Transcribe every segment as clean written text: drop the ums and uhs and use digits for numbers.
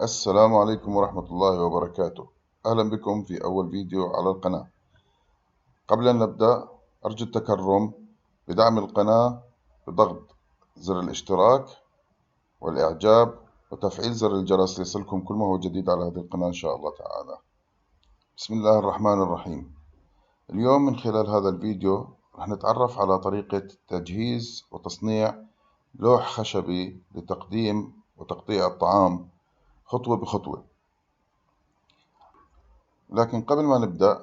السلام عليكم ورحمة الله وبركاته. أهلا بكم في أول فيديو على القناة. قبل أن نبدأ أرجو التكرم بدعم القناة بضغط زر الاشتراك والإعجاب وتفعيل زر الجرس ليصلكم كل ما هو جديد على هذه القناة إن شاء الله تعالى. بسم الله الرحمن الرحيم. اليوم من خلال هذا الفيديو رح نتعرف على طريقة تجهيز وتصنيع لوح خشبي لتقديم وتقطيع الطعام خطوة بخطوة. لكن قبل ما نبدأ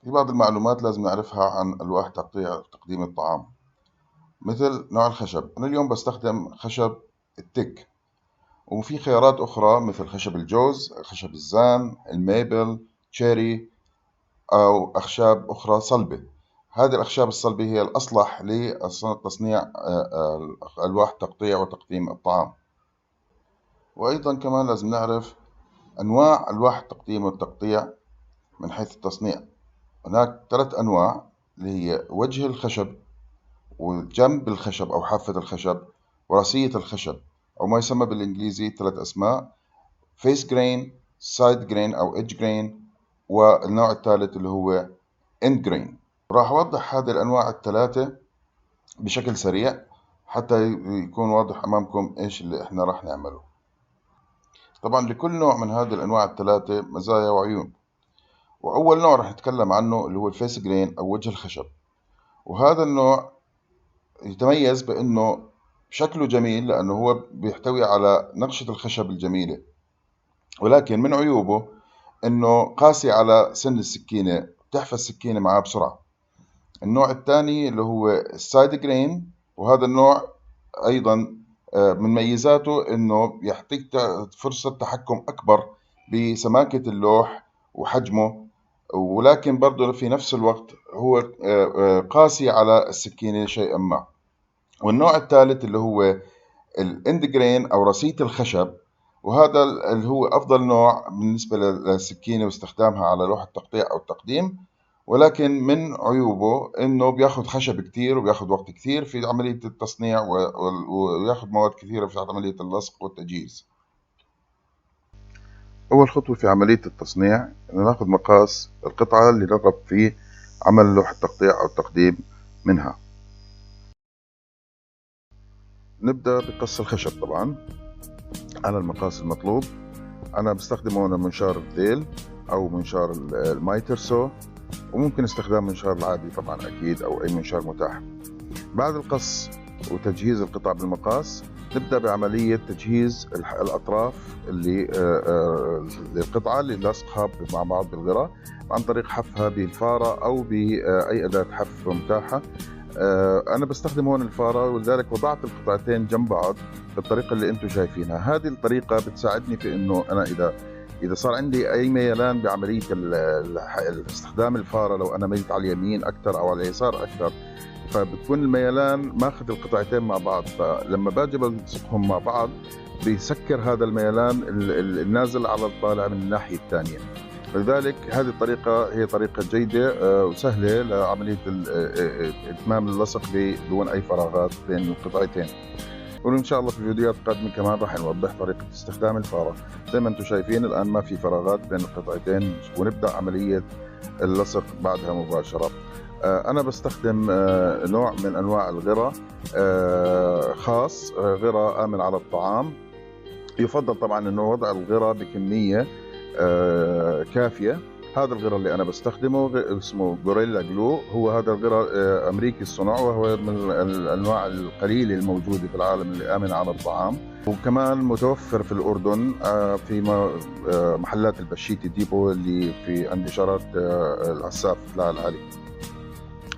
في بعض المعلومات لازم نعرفها عن ألواح تقطيع وتقديم الطعام، مثل نوع الخشب. أنا اليوم بستخدم خشب التك، وفي خيارات أخرى مثل خشب الجوز، خشب الزان، الميبل، تشيري، أو أخشاب أخرى صلبة. هذه الأخشاب الصلبة هي الأصلح لتصنيع ألواح تقطيع وتقديم الطعام. وأيضا كمان لازم نعرف أنواع ألواح التقديم والتقطيع من حيث التصنيع. هناك 3 أنواع، اللي هي وجه الخشب، وجنب الخشب أو حافة الخشب، وراسية الخشب، أو ما يسمى بالإنجليزي 3 أسماء: فيس جرين، سايد جرين أو إدج جرين، والنوع الثالث اللي هو إند جرين. راح أوضح هذه الأنواع ال3 بشكل سريع حتى يكون واضح أمامكم إيش اللي إحنا راح نعمله. طبعا لكل نوع من هذه الأنواع ال3 مزايا وعيوب. وأول نوع راح نتكلم عنه اللي هو الفيس جرين أو وجه الخشب. وهذا النوع يتميز بأنه شكله جميل لأنه هو بيحتوي على نقشة الخشب الجميلة، ولكن من عيوبه أنه قاسي على سن السكينة، بتحفى السكينة معاه بسرعة. النوع الثاني اللي هو السايد جرين، وهذا النوع أيضا من ميزاته أنه يعطيك فرصة تحكم أكبر بسماكة اللوح وحجمه، ولكن برضه في نفس الوقت هو قاسي على السكينة شيئا ما. والنوع الثالث اللي هو الاند جرين او رصية الخشب، وهذا اللي هو افضل نوع بالنسبة للسكينة واستخدامها على لوح التقطيع او التقديم، ولكن من عيوبه انه بياخذ خشب كثير وبياخذ وقت كثير في عملية التصنيع وياخذ مواد كثيرة في عملية اللصق والتجهيز. اول خطوة في عملية التصنيع انه ناخذ مقاس القطعة اللي نرغب في عمل لوح التقطيع او التقديم منها. نبدأ بقص الخشب طبعا على المقاس المطلوب. أنا بستخدم هون منشار الذيل أو منشار المايترسو، وممكن استخدام منشار العادي طبعا أكيد، أو أي منشار متاح. بعد القص وتجهيز القطع بالمقاس نبدأ بعملية تجهيز الأطراف اللي للقطعة اللي لاصقها مع بعض بالغرة، عن طريق حفها بالفارة أو بأي أداة حف متاحة. أنا بستخدم هون الفارة، ولذلك وضعت القطعتين جنب بعض بالطريقة اللي أنتم شايفينها. هذه الطريقة بتساعدني في إنه أنا إذا صار عندي أي ميلان بعملية استخدام الفارة، لو أنا ميلت على اليمين أكثر أو على اليسار أكثر، فبتكون الميلان ماخذ القطعتين مع بعض، فلما باجي بلصقهم مع بعض بيسكر هذا الميلان النازل على الطالع من الناحية الثانية. لذلك هذه الطريقة هي طريقة جيدة وسهلة لعملية إتمام اللصق بدون أي فراغات بين القطعتين. وإن شاء الله في الفيديوهات القادمة كمان راح نوضح طريقة استخدام الفارة. زي ما أنتم شايفين الآن ما في فراغات بين القطعتين، ونبدأ عملية اللصق بعدها مباشرة. أنا بستخدم نوع من أنواع الغرة خاص، غرة آمن على الطعام. يفضل طبعا أنه وضع الغرة بكمية كافية. هذا الغرة اللي أنا بستخدمه اسمه غوريلا جلو، هو هذا الغرة أمريكي الصنع، وهو من الأنواع القليلة الموجودة في العالم اللي آمن على الطعام. وكمان متوفر في الأردن في محلات البشيتي ديبو اللي في عند إشارات العساف لا العالي.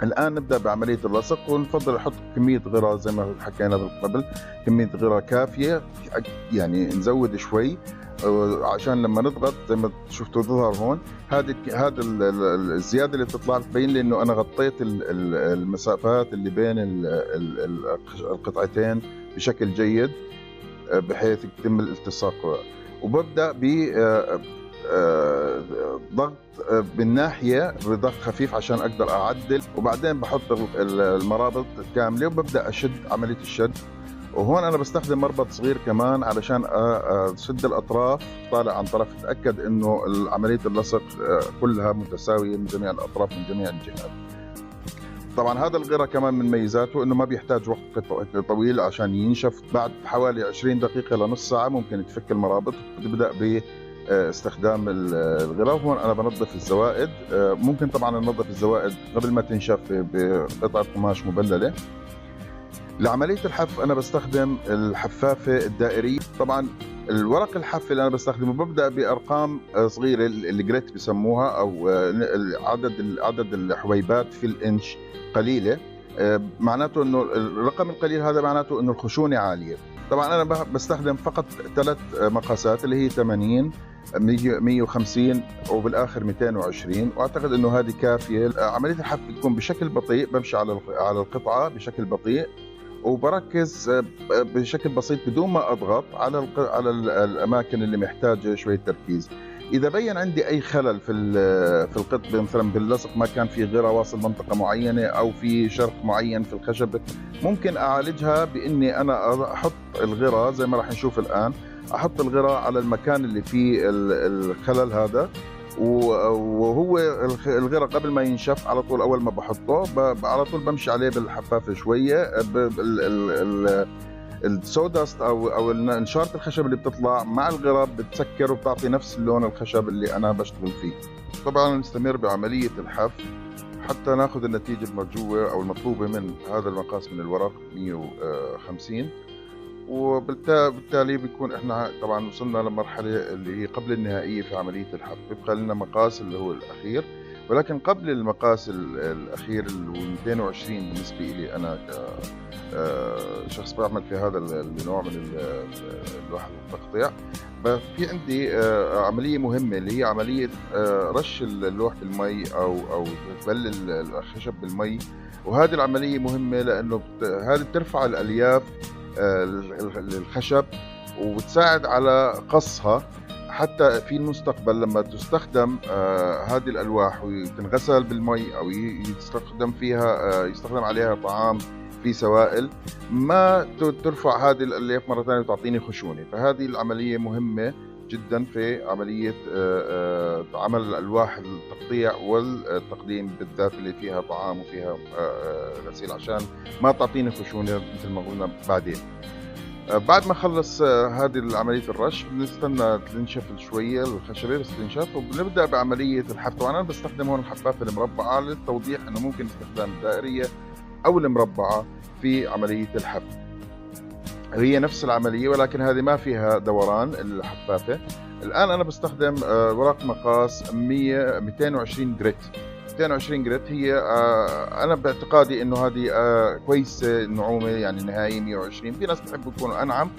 الآن نبدأ بعملية اللصق، ونفضل نحط كمية غرة زي ما حكينا قبل، كمية غرة كافية، يعني نزود شوي عشان لما نضغط زي ما شفتوا تظهر هون هذا الزيادة اللي بتطلع بتبين لي إنه أنا غطيت المسافات اللي بين القطعتين بشكل جيد بحيث يتم الالتصاق. وببدأ ب ضغط بالناحية بضغط خفيف عشان أقدر أعدل، وبعدين بحط المرابط كاملة وببدأ أشد عملية الشد. وهون انا بستخدم مربط صغير كمان علشان اشد الاطراف طالع عن طرف، اتاكد انه عمليه اللصق كلها متساويه من جميع الاطراف من جميع الجهات. طبعا هذا الغرة كمان من ميزاته انه ما بيحتاج وقت طويل عشان ينشف. بعد حوالي 20 دقيقه لنص ساعه ممكن تفك المرابط وتبدا باستخدام الغرة. وهون انا بنظف الزوائد. ممكن طبعا ننظف الزوائد قبل ما تنشف بقطعه قماش مبلله. لعملية الحف أنا بستخدم الحفافة الدائرية. طبعا الورق الحف اللي أنا بستخدمه ببدأ بأرقام صغيرة، الجريت بسموها، أو عدد الحويبات في الإنش قليلة. معناته إنه الرقم القليل هذا معناته إنه الخشونة عالية. طبعا أنا بستخدم فقط 3 مقاسات اللي هي 80 150 وبالاخر 220، واعتقد انه هذه كافيه. عمليه الحف بتكون بشكل بطيء، بمشي على القطعه بشكل بطيء وبركز بشكل بسيط بدون ما اضغط على الاماكن اللي محتاجه شويه تركيز. اذا بين عندي اي خلل في القطب، مثلا باللصق ما كان في غرة واصل منطقه معينه او في شرخ معين في الخشب، ممكن اعالجها باني انا احط الغرة زي ما راح نشوف الان. احط الغرة على المكان اللي فيه الخلل هذا، وهو الغرة قبل ما ينشف على طول اول ما بحطه على طول بمشي عليه بالحفافه شويه. السوداست او نشاره الخشب اللي بتطلع مع الغرة بتسكر وبتعطي نفس اللون الخشب اللي انا بشتغل فيه. طبعا نستمر بعمليه الحف حتى ناخذ النتيجه المرجوه او المطلوبه من هذا المقاس من الورق 150. وبالتالي بيكون احنا طبعا وصلنا لمرحله اللي هي قبل النهائيه في عمليه الحف. بيبقى لنا مقاس اللي هو الاخير، ولكن قبل المقاس الاخير اللي هو 220 بالنسبه لي انا كشخص بعمل في هذا النوع من اللوح التقطيع، في عندي عمليه مهمه اللي هي عمليه رش اللوح بالمي او تبلل الخشب بالمي. وهذه العمليه مهمه لانه هذه بترفع الالياف الخشب وبتساعد على قصها، حتى في المستقبل لما تستخدم هذه الألواح وتنغسل بالمي أو يستخدم عليها طعام في سوائل، ما ترفع هذه الألياف مرة ثانية وتعطيني خشونة. فهذه العملية مهمة جدا في عملية عمل الألواح التقطيع والتقديم بالذات اللي فيها طعام وفيها غسيل، عشان ما تعطيني خشونة مثل ما قلنا بعدين. بعد ما خلص هذه عملية الرش بنستنى تنشف شوية الخشبة، بس تنشف وبنبدأ بعملية الحف. طبعا أنا بستخدم هون الحفافة المربعة للتوضيح أنه ممكن استخدام الدائرية أو المربعة في عملية الحف. هي نفس العملية ولكن هذه ما فيها دوران الحفافة. الآن أنا بستخدم ورق مقاس 220 جريت. 220 جريت هي أنا باعتقادي إنه هذه كويسة النعومة، يعني نهائي 120. في ناس بتحب يكون أنعم،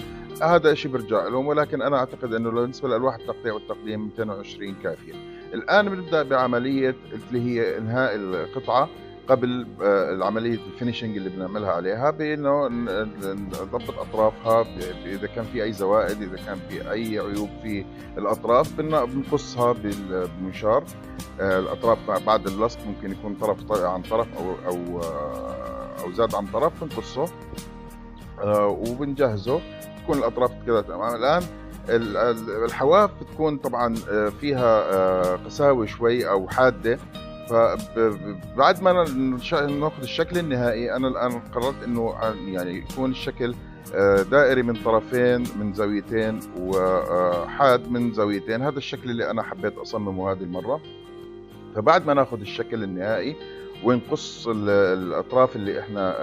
هذا شيء برجع لهم، ولكن أنا أعتقد إنه بالنسبة لألواح التقطيع والتقديم 220 كافية. الآن بنبدأ بعملية اللي هي إنهاء القطعة قبل العملية الفينيشنج اللي بنعملها عليها، بأنه نضبط أطرافها إذا كان في أي زوائد، إذا كان في أي عيوب في الأطراف بنقصها بالمنشار. الأطراف بعد اللصق ممكن يكون طرف عن طرف أو زاد عن طرف، بنقصه وبنجهزه تكون الأطراف كذا تمام. الآن الحواف بتكون طبعا فيها قساوة شوي أو حادة، فبعد ما ناخذ الشكل النهائي انا الان قررت انه يعني يكون الشكل دائري من طرفين من زاويتين وحاد من زاويتين. هذا الشكل اللي انا حبيت اصممه هذه المره. فبعد ما ناخذ الشكل النهائي ونقص الاطراف اللي احنا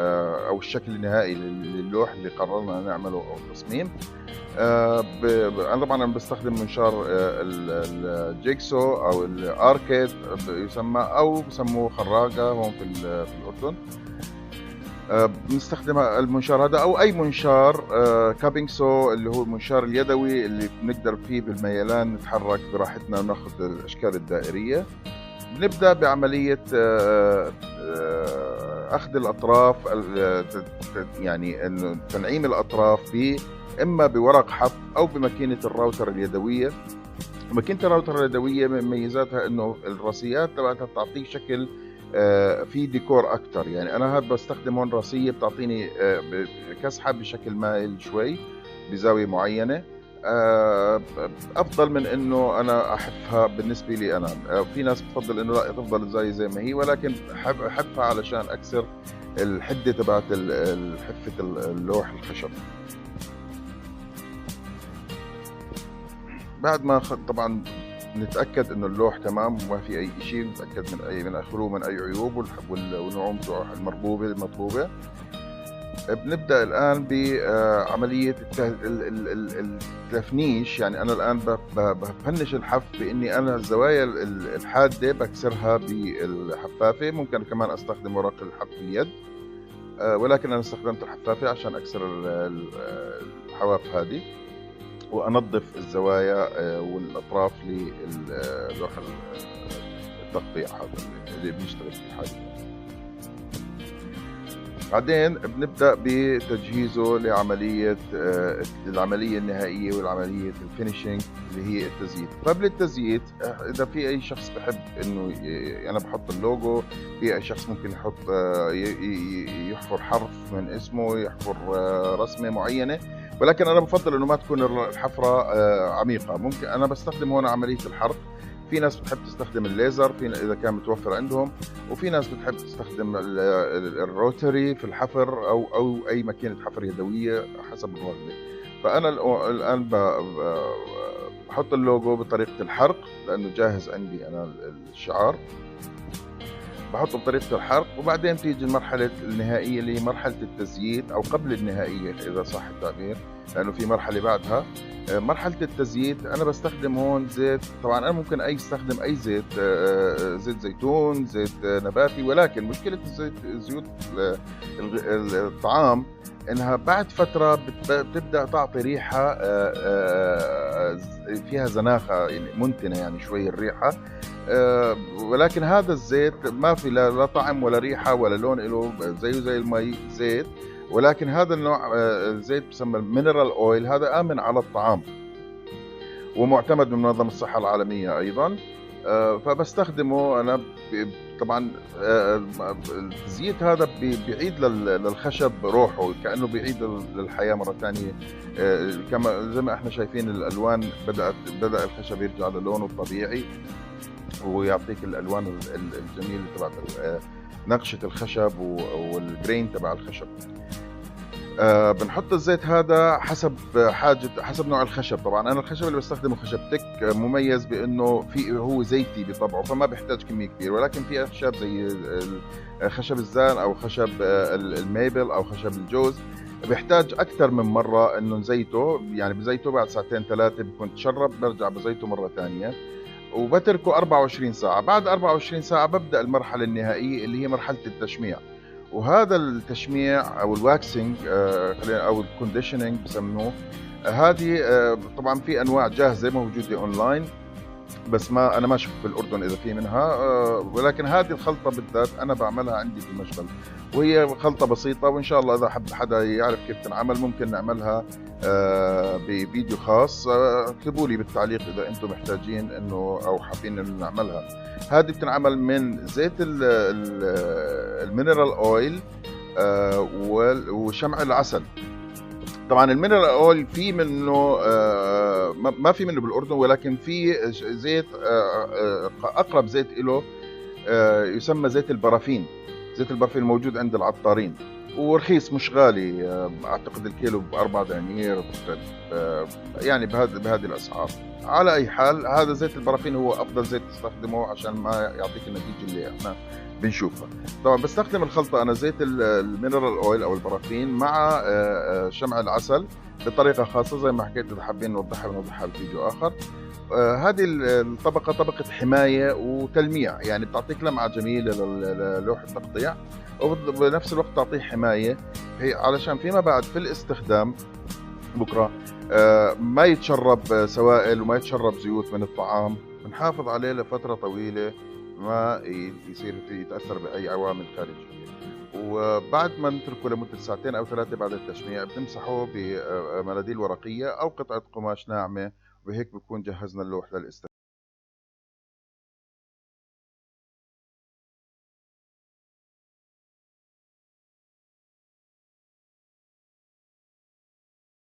او الشكل النهائي للوح اللي قررنا نعمله او التصميم، انا طبعا بستخدم منشار الجيكسو او الاركيد يسمى، او بسموه خراقه هون في الاردن. بنستخدم المنشار هذا او اي منشار كابينج سو اللي هو المنشار اليدوي اللي بنقدر فيه بالميلان نتحرك براحتنا وناخذ الاشكال الدائريه. بنبدأ بعملية أخذ الأطراف، يعني إنه تنعيم الأطراف إما بورق حف أو بماكينة الراوتر اليدوية. ماكينة الراوتر اليدوية من ميزاتها إنه الراسيات تبعتها بتعطيك شكل في ديكور اكتر. يعني انا هاد بستخدم هون راسيه بتعطيني كسحه بشكل مائل شوي بزاويه معينه، افضل من انه انا احفها. بالنسبه لي انا في ناس بتفضل انه لا تفضل الزاويه زي ما هي، ولكن احبها علشان اكسر الحده تبعت حفه اللوح الخشب. بعد ما طبعا نتاكد انه اللوح تمام وما في اي شيء، نتاكد من خلو من اي عيوب والنعوم المرغوبه المطلوبه. بنبدا الان بعمليه التفنيش. يعني انا الان بفنش الحف باني انا الزوايا الحاده بكسرها بالحفافه. ممكن كمان استخدم ورق الحف باليد، ولكن انا استخدمت الحفافه عشان اكسر الحواف هذه، وانظف الزوايا والاطراف للوح التقطيع هذا اللي بنشتغل فيه حاليا. بعدين بنبدأ بتجهيزه لعملية العملية النهائية والعملية الفينيشينج اللي هي التزييت. قبل التزييت إذا في أي شخص بحب إنه أنا بحط اللوجو، في أي شخص ممكن يحط يحفر حرف من اسمه، يحفر رسمة معينة، ولكن أنا بفضل إنه ما تكون الحفرة عميقة. ممكن أنا بستخدم هون عملية الحرف. في ناس بتحب تستخدم الليزر إذا كان متوفر عندهم، وفي ناس بتحب تستخدم الروتري في الحفر أو أي ماكينة حفر يدوية حسب الرغبة. فأنا الآن بحط اللوجو بطريقة الحرق لأنه جاهز عندي أنا الشعار، بحطه بطريقة الحرق. وبعدين تيجي المرحلة النهائية اللي هي مرحلة التزييت، أو قبل النهائية إذا صح التعبير، لأنه في مرحلة بعدها. مرحلة التزييت أنا بستخدم هون زيت. طبعا أنا ممكن استخدم أي زيت، زيت زيتون، زيت نباتي، ولكن مشكلة زيوت الطعام إنها بعد فترة بتبدأ تعطي ريحة فيها زناخة، يعني منتنة يعني شوي الريحة. ولكن هذا الزيت ما في لا طعم ولا ريحة ولا لون له، زيه زي المي زيت. ولكن هذا النوع زيت بسمى مينرال اويل، هذا آمن على الطعام ومعتمد من منظمة الصحة العالمية أيضا. فبستخدمه أنا. طبعا الزيت هذا بيعيد للخشب روحه، كأنه بيعيد للحياة مرة ثانية. كما زي ما احنا شايفين الألوان بدأ الخشب يرجع للونه الطبيعي، ويعطيك الألوان الجميلة تبع نقشة الخشب والجرين تبع الخشب. بنحط الزيت هذا حسب نوع الخشب. طبعا انا الخشب اللي بستخدمه خشب تك، مميز بانه هو زيتي بطبعه، فما بيحتاج كميه كبيره. ولكن في اخشاب زي خشب الزان او خشب الميبل او خشب الجوز بيحتاج اكثر من مره انه نزيته. يعني بزيته بعد ساعتين ثلاثه بكون تشرب، برجع بزيته مره ثانيه وبتركه 24 ساعه. بعد 24 ساعه ببدا المرحله النهائيه اللي هي مرحله التشميع. وهذا التشميع او الواكسنج او الكونديشننج بسموه، هذه طبعا في انواع جاهزه موجوده اونلاين، بس انا ما شفت بالاردن اذا في منها. ولكن هذه الخلطه بالذات انا بعملها عندي في المشغل، وهي خلطه بسيطه. وان شاء الله اذا حب حدا يعرف كيف تنعمل ممكن نعملها بفيديو خاص. اكتبوا لي بالتعليق اذا انتم محتاجين انه او حابين انه نعملها. هذه بتنعمل من زيت المينرال اويل وشمع العسل. طبعا المينرال اويل في منه ما في منه بالاردن، ولكن في زيت اقرب زيت له يسمى زيت البرافين. زيت البرافين موجود عند العطارين ورخيص مش غالي. اعتقد الكيلو ب4 دنانير، يعني بهذه الاسعار. على اي حال هذا زيت البرافين هو افضل زيت تستخدمه عشان ما يعطيك النتيجه اللي احنا بنشوفها. طبعا بستخدم الخلطه انا زيت المينرال اويل او البرافين مع شمع العسل بطريقه خاصه زي ما حكيت. اذا حابين نوضحها بفيديو اخر. هذه الطبقه طبقه حمايه وتلميع، يعني بتعطيك لمعه جميله للوح التقطيع، وبنفس الوقت تعطيه حمايه علشان فيما بعد في الاستخدام بكره ما يتشرب سوائل وما يتشرب زيوت من الطعام. بنحافظ عليه لفتره طويله، ما يصير يتاثر باي عوامل خارجيه. وبعد ما نتركه لمده ساعتين او 3 بعد التشميع بنمسحه بمناديل ورقيه او قطعه قماش ناعمه، وبهيك بكون جهزنا اللوح للاستخدام.